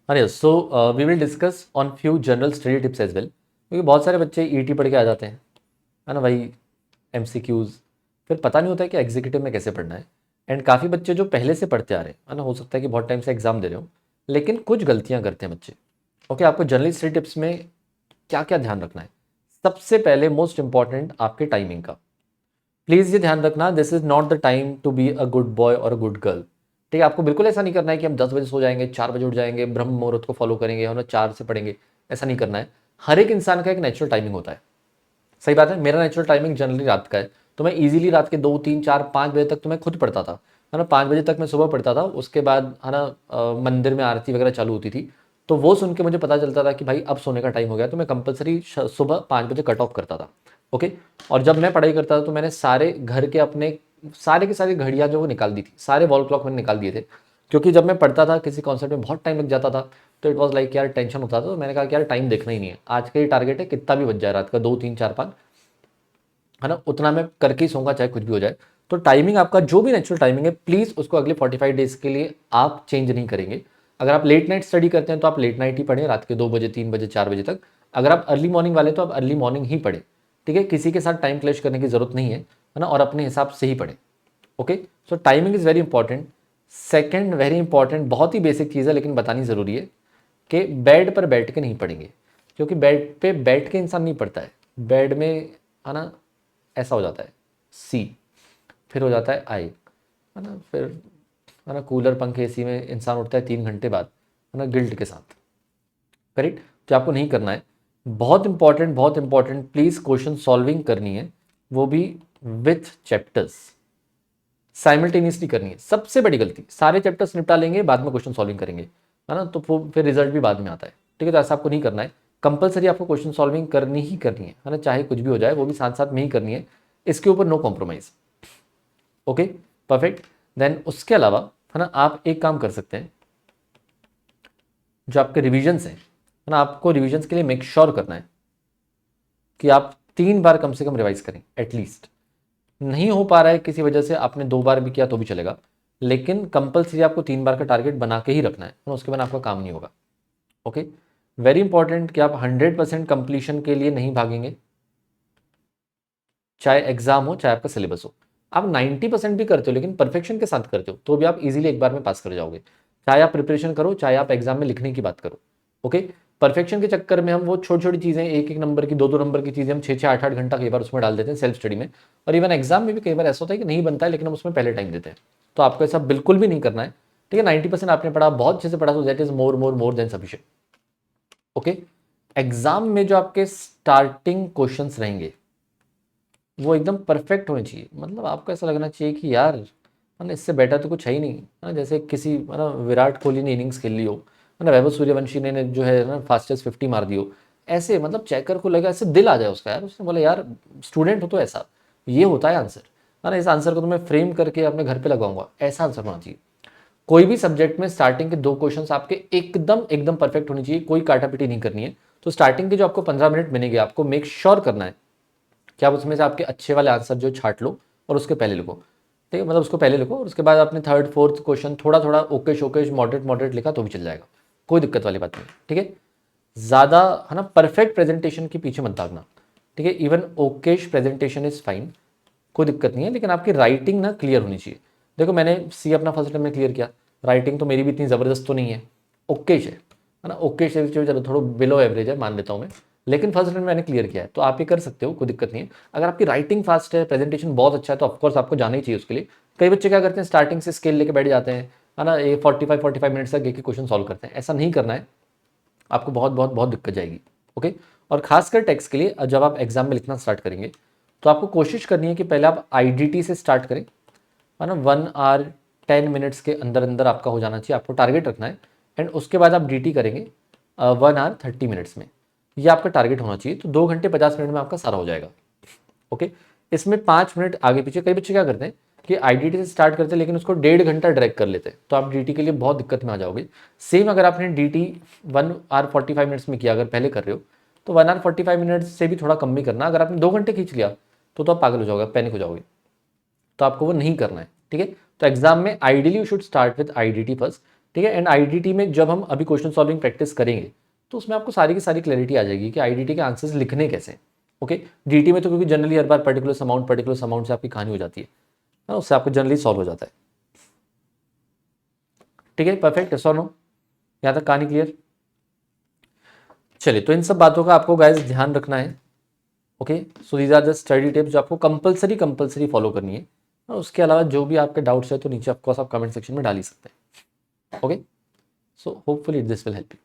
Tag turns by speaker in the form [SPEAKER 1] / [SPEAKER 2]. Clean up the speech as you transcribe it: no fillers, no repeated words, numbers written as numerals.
[SPEAKER 1] अरे so we will discuss on few general study tips as well, क्योंकि बहुत सारे बच्चे ईटी पढ़ के आ जाते हैं, है ना भाई, एमसीक्यूज, फिर पता नहीं होता है कि एग्जीक्यूटिव में कैसे पढ़ना है। एंड काफ़ी बच्चे जो पहले से पढ़ते आ रहे हैं, है ना, हो सकता है कि बहुत टाइम से एग्जाम दे रहे हो, लेकिन कुछ गलतियां करते हैं बच्चे। ओके, आपको जनरल स्टडी टिप्स में क्या क्या ध्यान रखना है? सबसे पहले मोस्ट इंपॉर्टेंट आपके टाइमिंग का। प्लीज़ ये ध्यान रखना, this is not the time to be a good boy और अ गुड गर्ल। ठीक है, आपको बिल्कुल ऐसा नहीं करना है कि हम 10 बजे सो जाएंगे, 4 बजे उठ जाएंगे, ब्रह्म मुहूर्त को फॉलो करेंगे, हम 4 से पढ़ेंगे। ऐसा नहीं करना है। हर एक इंसान का एक नेचुरल टाइमिंग होता है। सही बात है, मेरा नेचुरल टाइमिंग जनरली रात का है, तो मैं इजीली रात के 2 3 4 5 बजे तक तो मैं खुद पढ़ता था, है ना। 5 बजे तक मैं सुबह पढ़ता था, उसके बाद है ना मंदिर में आरती वगैरह चालू होती थी, तो वो सुन के मुझे पता चलता था कि भाई अब सोने का टाइम हो गया, तो मैं कंपलसरी सुबह 5 बजे कट ऑफ करता था। ओके। और जब मैं पढ़ाई करता था तो मैंने सारे घर के अपने सारे के सारी घड़ियाँ जो वो निकाल दी थी, सारे वॉल क्लॉक मैंने निकाल दिए थे, क्योंकि जब मैं पढ़ता था किसी कॉन्सेप्ट में बहुत टाइम लग जाता था, तो इट वॉज लाइक यार टेंशन होता था। तो मैंने कहा कि यार टाइम देखना ही नहीं है, आज का ही टारगेट है, कितना भी बच जाए रात का 2 3 4 5, है ना, उतना मैं करके ही सोऊंगा चाहे कुछ भी हो जाए। तो टाइमिंग आपका जो भी नेचुरल टाइमिंग है, प्लीज़ उसको अगले 45 डेज के लिए आप चेंज नहीं करेंगे। अगर आप लेट नाइट स्टडी करते हैं तो आप लेट नाइट ही पढ़ें, रात के 2 बजे 3 बजे 4 बजे तक। अगर आप अर्ली मॉर्निंग वाले तो आप अर्ली मॉर्निंग ही पढ़ें। ठीक है, किसी के साथ टाइम क्लैश करने की जरूरत नहीं है ना, और अपने हिसाब से ही पढ़ें। Okay. So timing is very important. Second very important, बहुत ही बेसिक चीज़ है लेकिन बतानी ज़रूरी है, कि बेड पर बैठ के नहीं पढ़ेंगे, क्योंकि बेड पे बैठ के इंसान नहीं पढ़ता है। बेड में, है ना, ऐसा हो जाता है सी, फिर हो जाता है आई, है ना, फिर, है ना, कूलर पंखे एसी में इंसान उठता है 3 घंटे बाद, है ना, गिल्ट के साथ। करेक्ट, जो आपको नहीं करना है। बहुत इंपॉर्टेंट, बहुत इंपॉर्टेंट, प्लीज़ क्वेश्चन सॉल्विंग करनी है, वो भी विथ चैप्टर्स, साइमल्टेनियसली करनी है। सबसे बड़ी गलती, सारे चैप्टर्स निपटा लेंगे बाद में क्वेश्चन सॉल्विंग करेंगे, है ना, तो फिर रिजल्ट भी बाद में आता है। ठीक है, तो ऐसा आपको नहीं करना है। कंपलसरी आपको क्वेश्चन सॉल्विंग करनी ही करनी है ना, चाहे कुछ भी हो जाए, वो भी साथ साथ में ही करनी है। इसके ऊपर no compromise. Okay, perfect. Then उसके अलावा, है ना, आप एक काम कर सकते हैं, जो आपके रिविजन्स हैं, है ना, आपको रिविजन्स के लिए मेक श्योर करना है कि आप 3 बार कम से कम रिवाइज करें एटलीस्ट। नहीं हो पा रहा है किसी वजह से, आपने 2 बार भी किया तो भी चलेगा, लेकिन कंपलसरी आपको 3 बार का टारगेट बना के ही रखना है, और उसके बाद आपका काम नहीं होगा। ओके। वेरी इंपॉर्टेंट कि आप 100% कंप्लीशन के लिए नहीं भागेंगे, चाहे एग्जाम हो चाहे आपका सिलेबस हो। आप 90% भी करते हो लेकिन परफेक्शन के साथ करते हो, तो भी आप इजीली एक बार में पास कर जाओगे, चाहे आप प्रिपरेशन करो चाहे आप एग्जाम में लिखने की बात करो। ओके। परफेक्शन के चक्कर में हम वो छोटी छोटी चीज़ें, एक एक नंबर की, दो दो नंबर की चीज़ें हम 6 6 8 8 घंटा कई बार उसमें डाल देते हैं सेल्फ स्टडी में, और इवन एग्जाम में भी कई बार ऐसा होता है कि नहीं बनता है, लेकिन हम उसमें पहले टाइम देते हैं। तो आपको ऐसा बिल्कुल भी नहीं करना है। ठीक है, 90% आपने पढ़ा, बहुत अच्छे से पढ़ा, तो that is more more more than sufficient. Okay. Exam में जो आपके स्टार्टिंग क्वेश्चंस रहेंगे, वो एकदम परफेक्ट होने चाहिए। मतलब आपको ऐसा लगना चाहिए कि यार, है ना, इससे बेटर तो कुछ है ही नहीं, है ना, जैसे किसी, है ना, विराट कोहली ने इनिंग्स खेल ली हो, है ना, वैभव सूर्यवंशी ने जो है ना फास्टेस्ट 50 मार दी हो, ऐसे मतलब चेकर को लगा, ऐसे दिल आ जाए उसका, यार उसने बोला यार स्टूडेंट हो तो ऐसा, ये होता है आंसर, है ना, इस आंसर को तो मैं फ्रेम करके अपने घर पे लगाऊंगा, ऐसा आंसर होना चाहिए। कोई भी सब्जेक्ट में स्टार्टिंग के 2 क्वेश्चंस आपके एकदम एकदम परफेक्ट होनी चाहिए, कोई काटापिटी नहीं करनी है। तो स्टार्टिंग के जो आपको 15 मिनट मिलेंगे, आपको मेक श्योर करना है कि आप उसमें से आपके अच्छे वाले आंसर जो छाट लो, और उसके पहले लिखो। ठीक है, मतलब उसको पहले लिखो, और उसके बाद आपने थर्ड फोर्थ क्वेश्चन थोड़ा थोड़ा ओके शोकेश मॉडरेट मॉडरेट लिखा तो भी चल जाएगा, कोई दिक्कत वाली बात नहीं। ठीक है, ज़्यादा, है ना, परफेक्ट प्रेजेंटेशन के पीछे मत भागना। ठीक है, even Okesh presentation is fine, कोई दिक्कत नहीं है, लेकिन आपकी राइटिंग ना क्लियर होनी चाहिए। देखो मैंने सी अपना फर्स्ट टाइम में क्लियर किया, राइटिंग तो मेरी भी इतनी ज़बरदस्त तो नहीं है, ओकेश है ना, ओकेश है, चलो थोड़ा बिलो एवरेज है मान लेता हूँ मैं, लेकिन फर्स्ट टाइम मैंने क्लियर किया है, तो आप ये कर सकते हो, कोई दिक्कत नहीं है। अगर आपकी राइटिंग फास्ट है, प्रेजेंटेशन बहुत अच्छा है, तो ऑफकोर्स आपको जाना ही चाहिए उसके लिए। कई बच्चे क्या करते हैं, स्टार्टिंग से स्केल लेके बैठ जाते हैं, है ना, ये 45 मिनट्स तक एक ही क्वेश्चन सॉल्व करते हैं, ऐसा नहीं करना है, आपको बहुत बहुत बहुत दिक्कत जाएगी। ओके। और खासकर टेक्स्ट के लिए जब आप एग्जाम में लिखना स्टार्ट करेंगे, तो आपको कोशिश करनी है कि पहले आप आईडीटी से स्टार्ट करें, है ना, 1 आवर 10 मिनट्स के अंदर अंदर आपका हो जाना चाहिए, आपको टारगेट रखना है। एंड उसके बाद आप डीटी करेंगे 1 आवर 30 मिनट्स में, ये आपका टारगेट होना चाहिए, तो 2 घंटे 50 मिनट में आपका सारा हो जाएगा। ओके। इसमें 5 मिनट आगे पीछे, कई बच्चे क्या करते हैं कि आईडीटी से स्टार्ट करते हैं लेकिन उसको 1.5 घंटा ड्रैग कर लेते हैं, तो आप डीटी के लिए बहुत दिक्कत में आ जाओगे। सेम अगर आपने डीटी 1 आवर 45 मिनट्स में किया, अगर पहले कर रहे हो, तो 1 आवर 45 मिनट्स से भी थोड़ा कम भी करना। अगर आपने 2 घंटे खींच लिया तो आप पागल हो जाओगे, पैनिक हो जाओगे, तो आपको वो नहीं करना है। ठीक है, तो एग्जाम में ideally you should start with IDT first. ठीक है। एंड आईडीटी में जब हम अभी क्वेश्चन सॉल्विंग प्रैक्टिस करेंगे तो उसमें आपको सारी की सारी क्लैरिटी आ जाएगी कि आईडीटी के आंसर्स लिखने कैसे हैं। ओके, डीटी में तो क्योंकि जनरली हर बार पर्टिकुलर अमाउंट से आपकी कहानी हो जाती है ना, उससे आपको जनरली सॉल्व हो जाता है। ठीक है, परफेक्ट, यस और नो, यहाँ तक कहानी क्लियर। चलिए, तो इन सब बातों का आपको गाइस ध्यान रखना है। Okay, so these are the study tips जो आपको कंपलसरी फॉलो करनी है। और उसके अलावा जो भी आपके डाउट्स है तो नीचे ऑफकोर्स आप कमेंट सेक्शन में डाल ही सकते हैं। Okay, so hopefully this will help you.